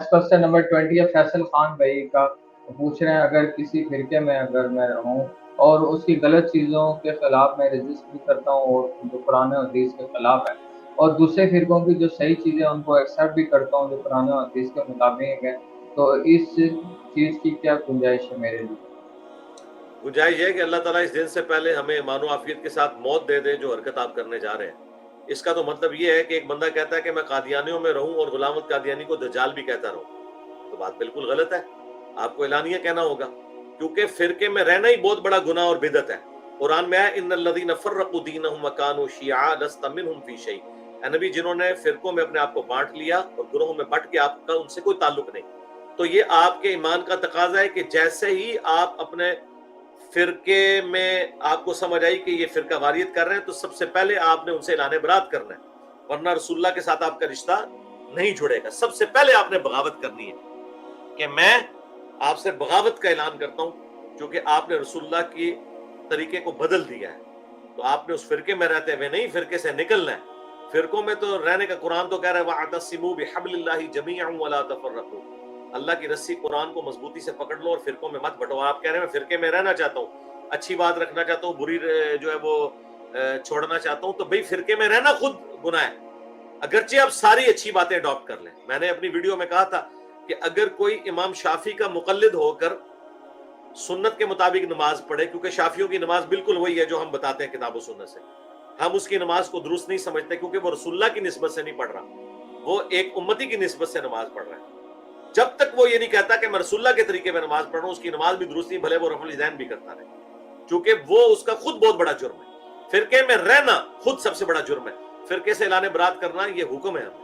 Question number 20 है फैसल खान भाई का, पूछ रहे हैं अगर किसी फिरके में अगर मैं रहूं और उसकी गलत चीज़ों के खिलाफ मैं रजिस्ट भी करता हूँ और जो कुरान और हदीस के खिलाफ है, और दूसरे फिरकों की जो सही चीज़ें उनको एक्सेप्ट भी करता हूँ जो कुरान और हदीस के मुताबिक है, तो इस चीज़ की क्या गुंजाइश है मेरे लिए? गुंजाइश है कि अल्लाह ताला इस दिन से पहले हमें ईमान आफियत के साथ मौत दे दे जो हरकत आप करने जा रहे हैं। इसका तो मतलब ये है कि एक बंदा कहता है कि मैं कादियानियों में रहूं और गुलामत कादियानी को दज्जाल भी कहता रहूं, तो बात बिल्कुल गलत है। आपको एलानिया कहना होगा, क्योंकि फिरके में रहना ही बहुत बड़ा गुनाह और बिदत है। कुरान में है इन्नल्लज़ीना फ़र्रक़ू दीनहुम व कानू शियआ लस्त मिनहुम फ़ी शै। ए नबी, जिन्होंने फिरकों में अपने आप को बांट लिया और गुरोहों में बट के आपका उनसे कोई ताल्लुक नहीं। तो ये आपके ईमान का तकाजा है कि जैसे ही आप अपने फिरके में आपको समझ आई कि ये फिरका वारियत कर रहे हैं, तो सबसे पहले आपने उनसे ऐलान बरात करना है, वरना रसूलुल्लाह के साथ आपका रिश्ता नहीं जुड़ेगा। सबसे पहले आपने बगावत करनी है कि मैं आपसे बगावत का ऐलान करता हूं, क्योंकि आपने रसूलुल्लाह की तरीके को बदल दिया है। तो आपने उस फिरके में रहते हुए नहीं, फिरके से निकलना है। फिरकों में तो रहने का कुरान तो कह रहा है वअतसिमू बिहब्लिल्लाहि जमीअन वला तफर्रकू। अल्लाह की रस्सी कुरान को मजबूती से पकड़ लो और फिरकों में मत बंटो। आप कह रहे हैं मैं फिरके में रहना चाहता हूँ, अच्छी बात रखना चाहता हूँ, बुरी जो है वो छोड़ना चाहता हूँ, तो भाई फिरके में रहना खुद गुनाह है, अगरचे आप सारी अच्छी बातें अडॉप्ट कर लें। मैंने अपनी वीडियो में कहा था कि अगर कोई इमाम शाफी का मुकल्लिद होकर सुन्नत के मुताबिक नमाज पढ़े, क्योंकि शाफियों की नमाज बिल्कुल वही है जो हम बताते हैं किताब सुन्नत से, हम उसकी नमाज को दुरुस्त नहीं समझते, क्योंकि वो रसूलुल्लाह की निस्बत से नहीं पढ़ रहा, वो एक उम्मती की निस्बत से नमाज पढ़ रहा है। जब तक वो ये नहीं कहता कि मैं रसूलुल्लाह के तरीके में नमाज पढ़ रहा हूं, उसकी नमाज भी दुरुस्त नहीं, भले वो रफुल यदैन भी करता रहे, क्योंकि वो उसका खुद बहुत बड़ा जुर्म है। फिरके में रहना खुद सबसे बड़ा जुर्म है, फिरके से ऐलान बरात करना ये हुक्म है हमें।